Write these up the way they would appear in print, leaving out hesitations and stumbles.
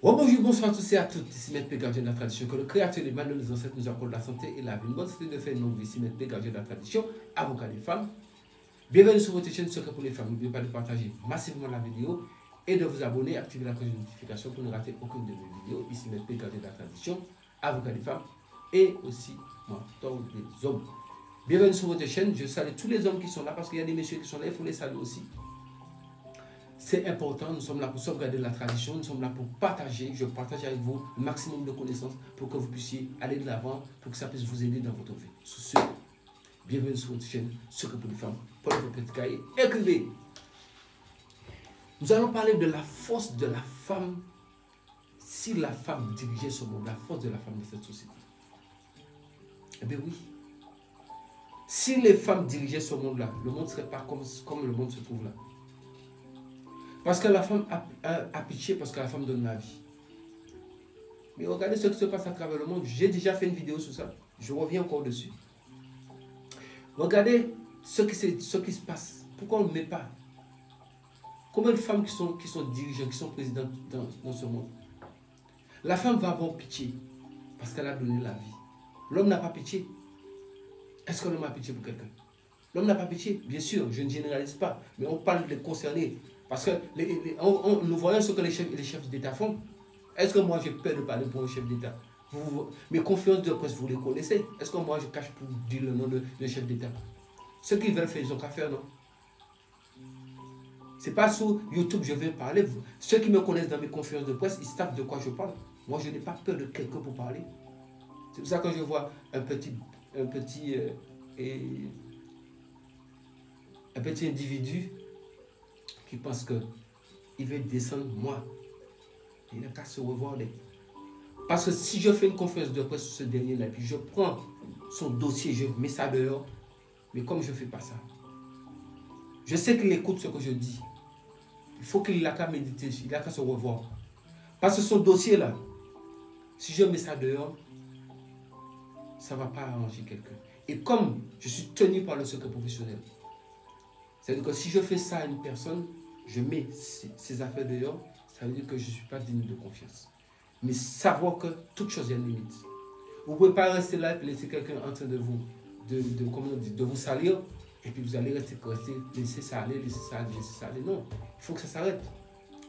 Oh, bonjour, bonsoir à tous et à toutes, ici Maître P, gardien de la tradition, que le créateur des mal de nos ancêtres nous accorde la santé et la vie. Une bonne santé de faire une longue vie, ici Maître P, gardien de la tradition, avocat des femmes. Bienvenue sur votre chaîne Secret pour les femmes. N'oubliez pas de partager massivement la vidéo et de vous abonner, activer la cloche de notification pour ne rater aucune de mes vidéos. Ici Maître P, gardien de la tradition, avocat des femmes et aussi mentor des hommes. Bienvenue sur votre chaîne, je salue tous les hommes qui sont là parce qu'il y a des messieurs qui sont là, il faut les saluer aussi. C'est important, nous sommes là pour sauvegarder la tradition, nous sommes là pour partager, je partage avec vous le maximum de connaissances pour que vous puissiez aller de l'avant, pour que ça puisse vous aider dans votre vie. Sur ce, bienvenue sur votre chaîne Secret pour les femmes. Prenez votre petit cahier, écrivez. Nous allons parler de la force de la femme, si la femme dirigeait ce monde, la force de la femme de cette société. Eh bien oui. Si les femmes dirigeaient ce monde-là, le monde ne serait pas comme le monde se trouve là. Parce que la femme a pitié, parce que la femme donne la vie. Mais regardez ce qui se passe à travers le monde. J'ai déjà fait une vidéo sur ça. Je reviens encore dessus. Regardez ce qui se passe. Pourquoi on ne met pas? Combien de femmes qui sont dirigeantes, qui sont présidentes dans ce monde? La femme va avoir pitié parce qu'elle a donné la vie. L'homme n'a pas pitié. Est-ce que l'homme a pitié pour quelqu'un? L'homme n'a pas pitié. Bien sûr, je ne généralise pas. Mais on parle des concernés. Parce que nous voyons ce que les chefs d'État font. Est-ce que moi j'ai peur de parler pour un chef d'État? Mes conférences de presse, vous les connaissez. Est-ce que moi je cache pour dire le nom de chef d'État? Ceux qui veulent faire, ils ont qu'à faire, non? Ce n'est pas sur YouTube je vais parler. Ceux qui me connaissent dans mes conférences de presse, ils savent de quoi je parle. Moi je n'ai pas peur de quelqu'un pour parler. C'est pour ça que je vois un petit individu qui pense qu'il veut descendre moi. Il n'a qu'à se revoir. Parce que si je fais une conférence de presse sur ce dernier-là, puis je prends son dossier, je mets ça dehors, mais comme je ne fais pas ça, je sais qu'il écoute ce que je dis. Il faut qu'il n'a qu'à méditer, il n'a qu'à se revoir. Parce que son dossier-là, si je mets ça dehors, ça ne va pas arranger quelqu'un. Et comme je suis tenu par le secret professionnel, c'est-à-dire que si je fais ça à une personne, je mets ses affaires dehors, ça veut dire que je ne suis pas digne de confiance. Mais savoir que toute chose a une limite. Vous ne pouvez pas rester là et laisser quelqu'un en train de vous salir, et puis vous allez laisser ça aller, laisser ça aller, laisser ça aller. Non, il faut que ça s'arrête.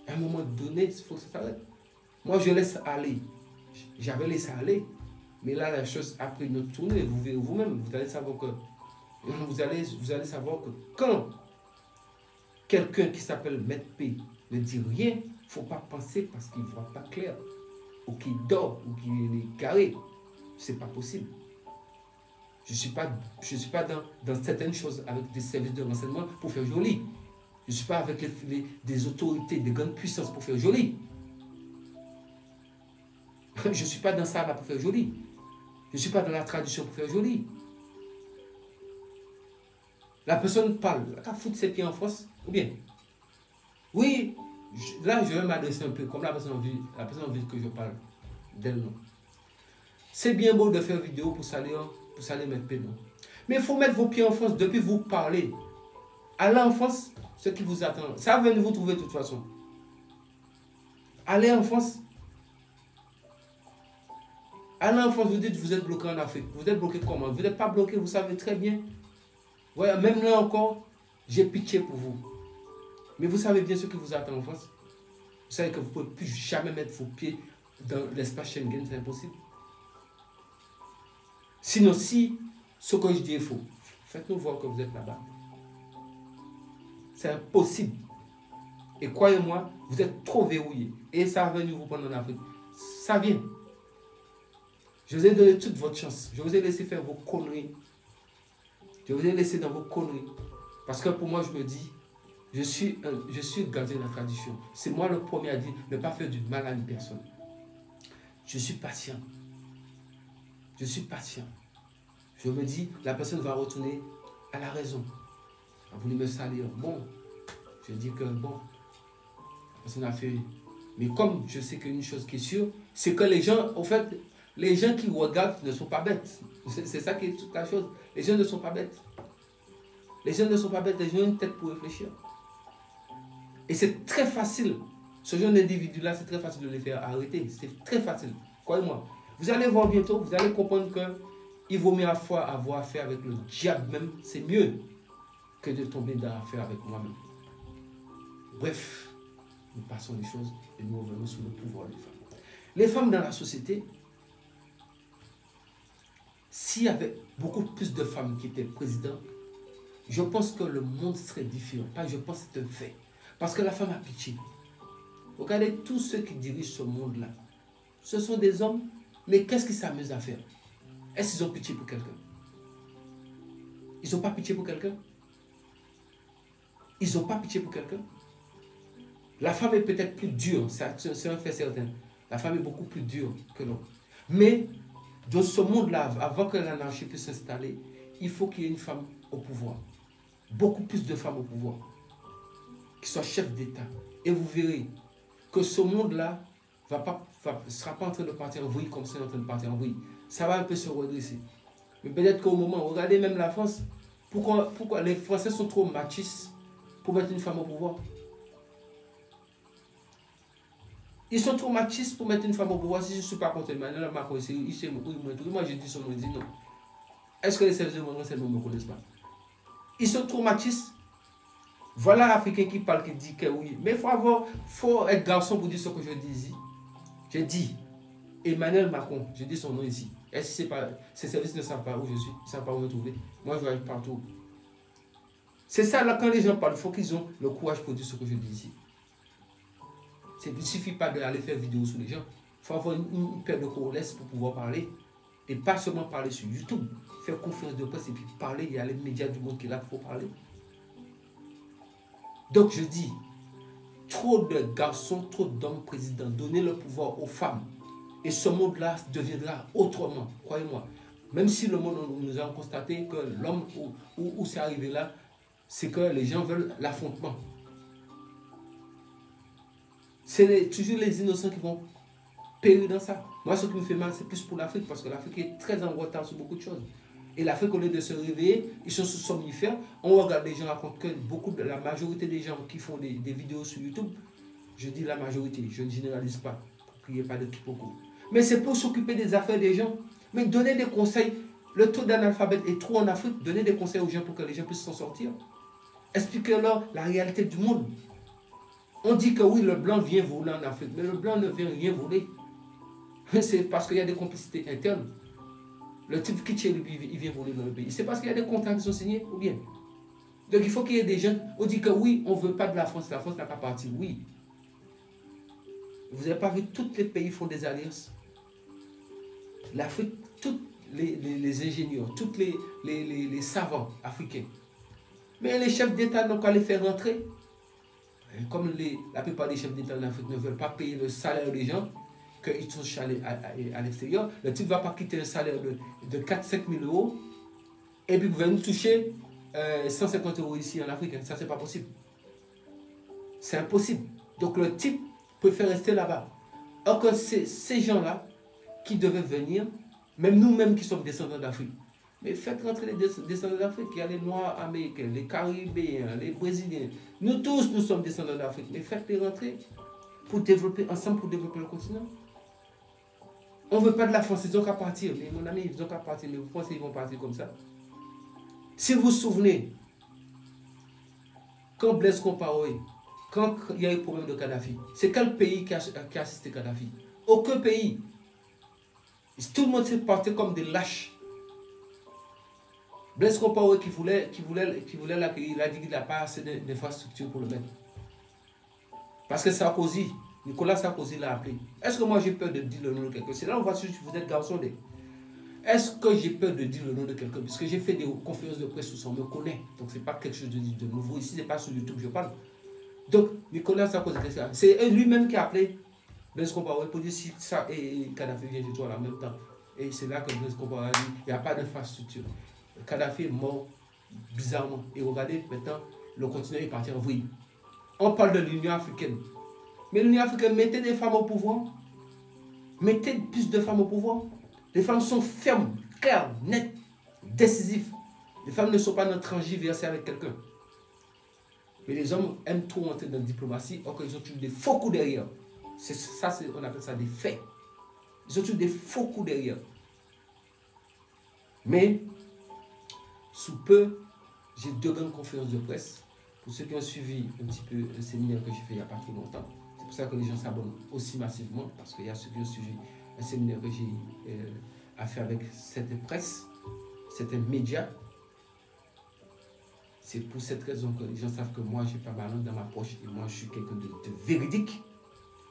À un moment donné, il faut que ça s'arrête. Moi, je laisse aller. J'avais laissé aller. Mais là, la chose a pris une autre tournée. Vous verrez vous-même, vous allez savoir que quand quelqu'un qui s'appelle Maître P ne dit rien, il ne faut pas penser parce qu'il ne voit pas clair, ou qu'il dort, ou qu'il est carré. Ce n'est pas possible. Je ne suis pas dans certaines choses avec des services de renseignement pour faire joli. Je ne suis pas avec des autorités, des grandes puissances pour faire joli. Je ne suis pas dans ça là pour faire joli. Je ne suis pas dans la tradition pour faire joli. La personne parle, elle a foutre ses pieds en France, ou bien, oui, là je vais m'adresser un peu, comme la personne a envie que je parle d'elle, non. C'est bien beau de faire vidéo pour salir Maître P, non. Mais il faut mettre vos pieds en France depuis vous parler. Allez en France, ce qui vous attend, ça va venir vous trouver de toute façon. Allez en France. Allez en France, vous dites que vous êtes bloqué en Afrique. Vous êtes bloqué comment? Vous n'êtes pas bloqué, vous savez très bien. Ouais, même là encore, j'ai pitié pour vous. Mais vous savez bien ce qui vous attend en France. Vous savez que vous ne pouvez plus jamais mettre vos pieds dans l'espace Schengen, c'est impossible. Sinon, si ce que je dis est faux, faites-nous voir que vous êtes là-bas. C'est impossible. Et croyez-moi, vous êtes trop verrouillé. Et ça va venir vous prendre en Afrique. Ça vient. Je vous ai donné toute votre chance. Je vous ai laissé faire vos conneries. Je vous ai laissé dans vos conneries. Parce que pour moi, je me dis, je suis gardien de la tradition. C'est moi le premier à dire ne pas faire du mal à une personne. Je suis patient. Je suis patient. Je me dis, la personne va retourner à la raison. Elle a voulu me salir. Bon, je dis que bon, la personne a fait. Mais comme je sais qu'une chose qui est sûre, c'est que les gens, en fait, les gens qui regardent ne sont pas bêtes. C'est ça qui est toute la chose. Les gens ne sont pas bêtes. Les gens ne sont pas bêtes, les gens ont une tête pour réfléchir. Et c'est très facile Ce genre d'individus-là, c'est très facile de les faire arrêter. C'est très facile. Croyez-moi. Vous allez voir bientôt, vous allez comprendre qu'il vaut mieux avoir affaire avec le diable même. C'est mieux que de tomber dans l'affaire avec moi-même. Bref, nous passons les choses et nous revenons sur le pouvoir des femmes. Les femmes dans la société, s'il y avait beaucoup plus de femmes qui étaient présidentes, je pense que le monde serait différent. Pas je pense que c'est un fait. Parce que la femme a pitié. Regardez tous ceux qui dirigent ce monde-là. Ce sont des hommes, mais qu'est-ce qu'ils s'amusent à faire? Est-ce qu'ils ont pitié pour quelqu'un? Ils n'ont pas pitié pour quelqu'un? Ils n'ont pas pitié pour quelqu'un? La femme est peut-être plus dure, c'est un fait certain. La femme est beaucoup plus dure que l'homme. Mais dans ce monde-là, avant que l'anarchie puisse s'installer, il faut qu'il y ait une femme au pouvoir. Beaucoup plus de femmes au pouvoir. Qui soient chefs d'État. Et vous verrez que ce monde-là ne sera pas en train de partir en vrille comme c'est en train de partir en vrille. Ça va un peu se redresser. Mais peut-être qu'au moment, regardez même la France, pourquoi les Français sont trop machistes pour mettre une femme au pouvoir? Ils sont trop machistes pour mettre une femme au pouvoir. Si je ne suis pas contre Emmanuel Macron, moi je dis son nom, je dis non. Est-ce que les services de renseignement ne me connaissent pas? Ils sont trop machistes. Voilà l'Africain qui parle, qui dit que oui. Mais il faut être garçon pour dire ce que je dis ici. Je dis Emmanuel Macron, je dis son nom ici. Est-ce que ces services ne savent pas où je suis? Ils ne savent pas où me trouver. Moi, je vais aller partout. C'est ça, là, quand les gens parlent, il faut qu'ils ont le courage pour dire ce que je dis ici. Il ne suffit pas d'aller faire vidéo sur les gens. Il faut avoir une paire de courage pour pouvoir parler. Et pas seulement parler sur YouTube. Faire conférence de presse et puis parler. Il y a les médias du monde qui est là pour parler. Donc je dis, trop de garçons, trop d'hommes présidents, donnez le pouvoir aux femmes. Et ce monde-là deviendra autrement, croyez-moi. Même si le monde, nous avons constaté que l'homme, où c'est arrivé là, c'est que les gens veulent l'affrontement. C'est toujours les innocents qui vont périr dans ça. Moi, ce qui me fait mal, c'est plus pour l'Afrique, parce que l'Afrique est très en retard sur beaucoup de choses. Et l'Afrique, au lieu de se réveiller, ils sont sous somnifères. On regarde les gens racontent que la majorité des gens qui font des vidéos sur YouTube, je dis la majorité, je ne généralise pas, pour qu'il n'y ait pas de quiproquo. Mais c'est pour s'occuper des affaires des gens. Mais donner des conseils. Le taux d'analphabète est trop en Afrique. Donner des conseils aux gens pour que les gens puissent s'en sortir. Expliquez-leur la réalité du monde. On dit que oui, le blanc vient voler en Afrique, mais le blanc ne vient rien voler. C'est parce qu'il y a des complicités internes. Le type qui tient, il vient voler dans le pays. C'est parce qu'il y a des contrats qui sont signés, ou bien. Donc il faut qu'il y ait des gens. On dit que oui, on ne veut pas de la France n'a pas parti. Oui. Vous n'avez pas vu, tous les pays font des alliances. L'Afrique, tous les ingénieurs, tous les savants africains. Mais les chefs d'État n'ont qu'à les faire rentrer. Comme la plupart des chefs d'État en Afrique ne veulent pas payer le salaire des gens, qu'ils sont chalés à l'extérieur, le type ne va pas quitter un salaire de 4-5 000 euros et puis vous allez nous toucher 150 euros ici en Afrique. Ça, c'est pas possible. C'est impossible. Donc le type préfère rester là-bas. Alors que c'est ces gens-là qui devaient venir, même nous-mêmes qui sommes descendants d'Afrique. Mais faites rentrer les descendants d'Afrique. Il y a les Noirs américains, les Caribéens, les Brésiliens. Nous tous, nous sommes descendants d'Afrique. Mais faites-les rentrer pour développer, ensemble pour développer le continent. On ne veut pas de la France, ils n'ont qu'à partir. Mais mon ami, ils n'ont qu'à partir. Mais vous pensez qu'ils vont partir comme ça? Si vous vous souvenez, quand Blaise Compaoré, quand il y a eu le problème de Kadhafi, c'est quel pays qui a assisté Kadhafi? Aucun pays. Tout le monde s'est porté comme des lâches. Blaise Compaoré qui voulait l'accueillir, il a dit qu'il n'a pas assez d'infrastructures pour le mettre. Parce que Sarkozy, Nicolas Sarkozy l'a appelé. Est-ce que moi j'ai peur de dire le nom de quelqu'un? C'est là où on voit si vous êtes garçon. Est-ce que j'ai peur de dire le nom de quelqu'un? Parce que j'ai fait des conférences de presse où ça me connaît. Donc ce n'est pas quelque chose de nouveau. Ici, ce n'est pas sur YouTube que je parle. Donc Nicolas Sarkozy, c'est lui-même qui a appelé Blaise Compaoré pour dire si ça et Kadhafi vient chez toi en même temps. Et c'est là que Blaise Compaoré a dit il n'y a pas d'infrastructure. Kadhafi est mort bizarrement. Et regardez, maintenant, le continent est parti en vrille. On parle de l'Union africaine. Mais l'Union africaine, mettez des femmes au pouvoir. Mettez plus de femmes au pouvoir. Les femmes sont fermes, claires, nettes, décisives. Les femmes ne sont pas dans transiversées avec quelqu'un. Mais les hommes aiment trop entrer dans la diplomatie, or qu'ils ont toujours des faux coups derrière. On appelle ça des faits. Ils ont toujours des faux coups derrière. Mais, sous peu, j'ai 2 grandes conférences de presse. Pour ceux qui ont suivi un petit peu le séminaire que j'ai fait il n'y a pas trop longtemps, c'est pour ça que les gens s'abonnent aussi massivement, parce qu'il y a ceux qui ont suivi un séminaire que j'ai à faire avec cette presse, certains médias. C'est pour cette raison que les gens savent que moi, je n'ai pas ma langue dans ma poche et moi, je suis quelqu'un de véridique.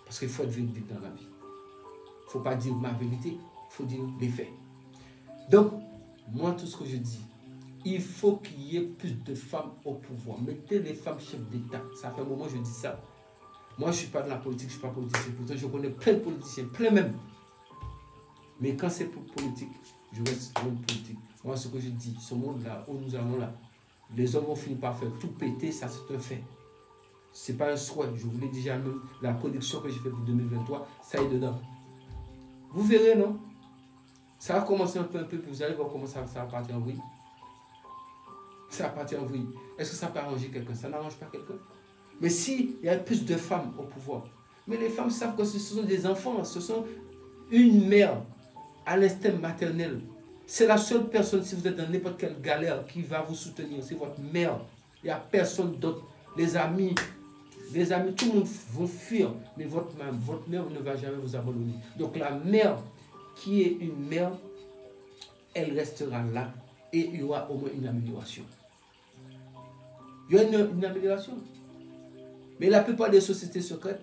Parce qu'il faut être véridique dans la vie. Il ne faut pas dire ma vérité, il faut dire les faits. Donc, moi, tout ce que je dis, il faut qu'il y ait plus de femmes au pouvoir. Mettez les femmes chefs d'État. Ça fait un moment que je dis ça. Moi, je ne suis pas de la politique, je ne suis pas politicien. Pourtant, je connais plein de politiciens, plein même. Mais quand c'est pour politique, je reste dans le monde politique. Moi, ce que je dis, ce monde-là, où nous allons là, les hommes vont finir par faire tout péter, ça c'est un fait. Ce n'est pas un souhait. Je vous l'ai déjà même, la production que j'ai faite pour 2023, ça est dedans. Vous verrez, non? Ça va commencer un peu, puis vous allez voir comment ça va partir en vrille. Ça va partir en vrille. Est-ce que ça peut arranger quelqu'un? Ça n'arrange pas quelqu'un. Mais s'il y a plus de femmes au pouvoir, mais les femmes savent que ce sont des enfants, ce sont une mère à l'instinct maternel. C'est la seule personne, si vous êtes dans n'importe quelle galère, qui va vous soutenir. C'est votre mère. Il n'y a personne d'autre. Les amis, tout le monde vont fuir. Mais votre mère ne va jamais vous abandonner. Donc la mère qui est une mère, elle restera là. Et il y aura au moins une amélioration. Il y a une amélioration. Mais la plupart des sociétés secrètes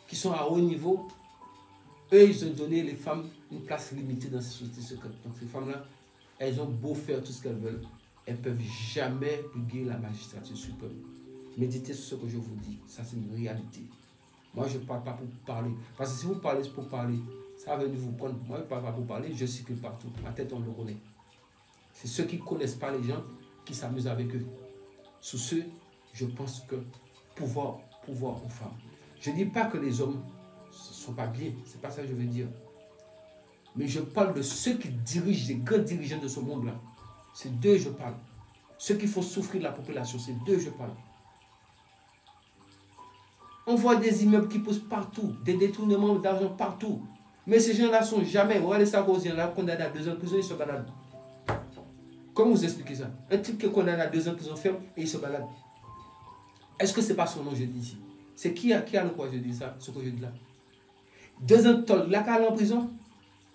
qui sont à haut niveau, eux, ils ont donné les femmes une place limitée dans ces sociétés secrètes. Donc ces femmes-là, elles ont beau faire tout ce qu'elles veulent, elles ne peuvent jamais briguer la magistrature suprême. Méditez sur ce que je vous dis, ça c'est une réalité. Moi, je ne parle pas pour parler. Parce que si vous parlez pour parler, ça va venir vous prendre. Moi, je ne parle pas pour parler, je circule partout. Ma tête, on le connaît. C'est ceux qui ne connaissent pas les gens qui s'amusent avec eux. Sous ceux, je pense que pouvoir aux femmes. Je ne dis pas que les hommes ne sont pas bien, ce n'est pas ça que je veux dire. Mais je parle de ceux qui dirigent, les grands dirigeants de ce monde-là. C'est d'eux que je parle. Ceux qui font souffrir la population, c'est d'eux que je parle. On voit des immeubles qui poussent partout, des détournements d'argent partout. Mais ces gens-là sont jamais, regardez Sarkozy, là, condamné à 2 ans de prison, il se balade. Comment vous expliquez ça? Un type qui est condamné à 2 ans de prison ferme et il se balade. Est-ce que ce n'est pas son nom, je dis ici? C'est qui a le quoi, je dis ça, ce que je dis là? 2 ans de tôle, il a qu'à aller en prison.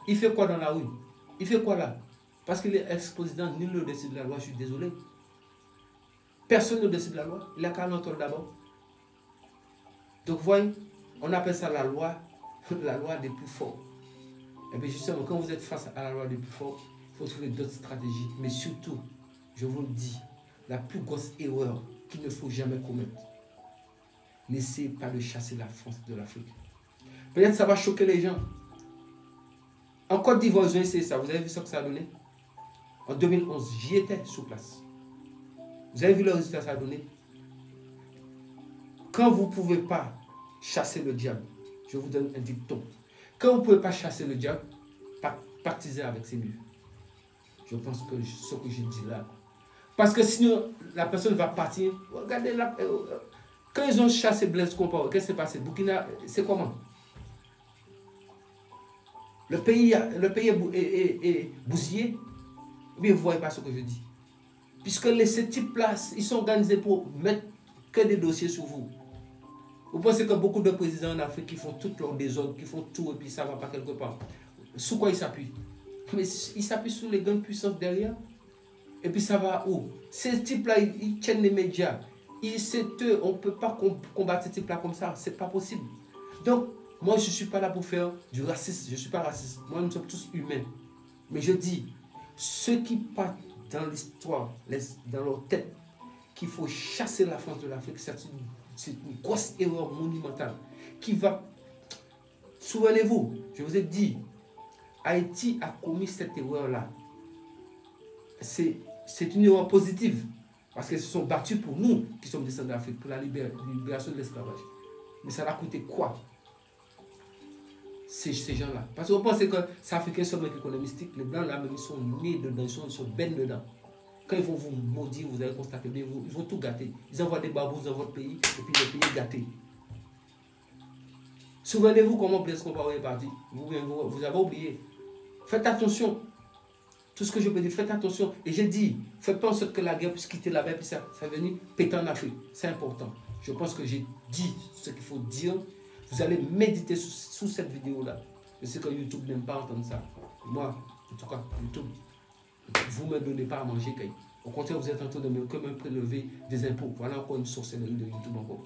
Il fait quoi dans la rue? Il fait quoi là? Parce qu'il est ex-président, nul ne décide de la loi, je suis désolé. Personne ne décide de la loi, il a qu'à aller en tôle d'abord. Donc, vous voyez, on appelle ça la loi des plus forts. Et bien justement, quand vous êtes face à la loi des plus forts, il faut trouver d'autres stratégies. Mais surtout, je vous le dis, la plus grosse erreur qu'il ne faut jamais commettre, n'essayez pas de chasser la France de l'Afrique. Peut-être que ça va choquer les gens. En Côte d'Ivoire, ils ont essayé ça. Vous avez vu ce que ça a donné? En 2011, j'y étais sur place. Vous avez vu le résultat que ça a donné? Quand vous ne pouvez pas chasser le diable, je vous donne un dicton. Quand vous ne pouvez pas chasser le diable, pactisez avec ses mieux. Je pense que ce que je dis là. Parce que sinon, la personne va partir. Regardez là. Quand ils ont chassé Blaise Compaoré, qu'est-ce qui s'est passé? Burkina, c'est comment? Le pays est bousillé. Mais vous ne voyez pas ce que je dis. Puisque ces types-là, ils sont organisés pour mettre que des dossiers sur vous. Vous pensez que beaucoup de présidents en Afrique qui font tout leur désordre, qui font tout et puis ça ne va pas quelque part. Sous quoi ils s'appuient? Mais ils s'appuient sur les grandes puissances derrière. Et puis ça va où? Ces types-là, ils tiennent les médias. C'est eux, on ne peut pas combattre ces types-là comme ça. Ce n'est pas possible. Donc, moi, je ne suis pas là pour faire du racisme. Je ne suis pas raciste. Moi, nous sommes tous humains. Mais je dis, ceux qui partent dans l'histoire, dans leur tête, qu'il faut chasser la France de l'Afrique, c'est une grosse erreur monumentale qui va... Souvenez-vous, je vous ai dit, Haïti a commis cette erreur-là. C'est une erreur positive parce qu'ils se sont battus pour nous qui sommes descendants d'Afrique, pour la libération de l'esclavage. Mais ça a coûté quoi? Ces gens-là. Parce que vous pensez que c'est Africain seulement qui connaît mystique. Les Blancs, là, même, ils sont nés dedans, ils sont baignés dedans. Quand ils vont vous maudire, vous allez constater, ils vont tout gâter. Ils envoient des babous dans votre pays, et puis le pays est gâté. Souvenez-vous comment Blaise Compaoré est parti. Vous avez oublié. Faites attention. Tout ce que je peux dire, faites attention. Et j'ai dit, faites pas en sorte que la guerre puisse quitter la mer, puis ça va venir péter en Afrique. C'est important. Je pense que j'ai dit ce qu'il faut dire. Vous allez méditer sous cette vidéo-là. Je sais que YouTube n'aime pas entendre ça. Moi, en tout cas, YouTube, vous ne me donnez pas à manger. Au contraire, vous êtes en train de me prélever des impôts. Voilà encore une sorcellerie de YouTube encore.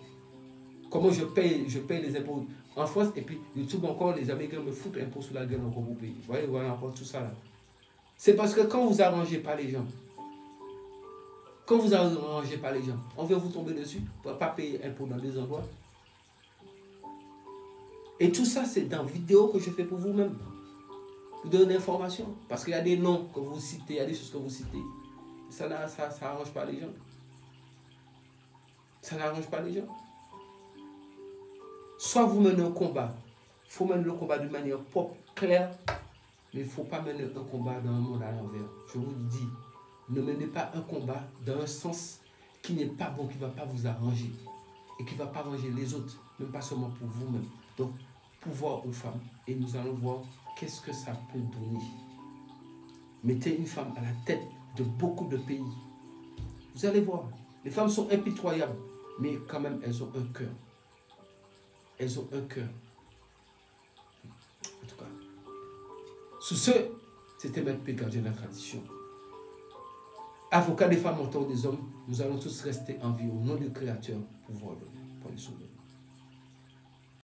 Comment je paye les impôts en France, et puis YouTube encore, les Américains me foutent impôts sur la gueule encore au pays. Vous voyez, voilà encore tout ça là. C'est parce que quand vous arrangez pas les gens, on vient vous tomber dessus pour ne pas payer impôts dans des endroits. Et tout ça, c'est dans vidéo que je fais pour vous-même. Vous donner l'information. Parce qu'il y a des noms que vous citez, il y a des choses que vous citez. Ça n'arrange pas les gens. Ça n'arrange pas les gens. Soit vous menez un combat. Il faut mener le combat d'une manière propre, claire. Mais il ne faut pas mener un combat dans un monde à l'envers. Je vous le dis. Ne menez pas un combat dans un sens qui n'est pas bon, qui ne va pas vous arranger. Et qui ne va pas arranger les autres. Même pas seulement pour vous-même. Donc, pouvoir aux femmes. Et nous allons voir qu'est-ce que ça peut donner. Mettez une femme à la tête de beaucoup de pays. Vous allez voir. Les femmes sont impitoyables. Mais quand même, elles ont un cœur. Elles ont un cœur. En tout cas. Sous ce, c'était Maître P. Gardien de la tradition. Avocat des femmes, mentor des hommes, nous allons tous rester en vie au nom du Créateur pour voir le sauver.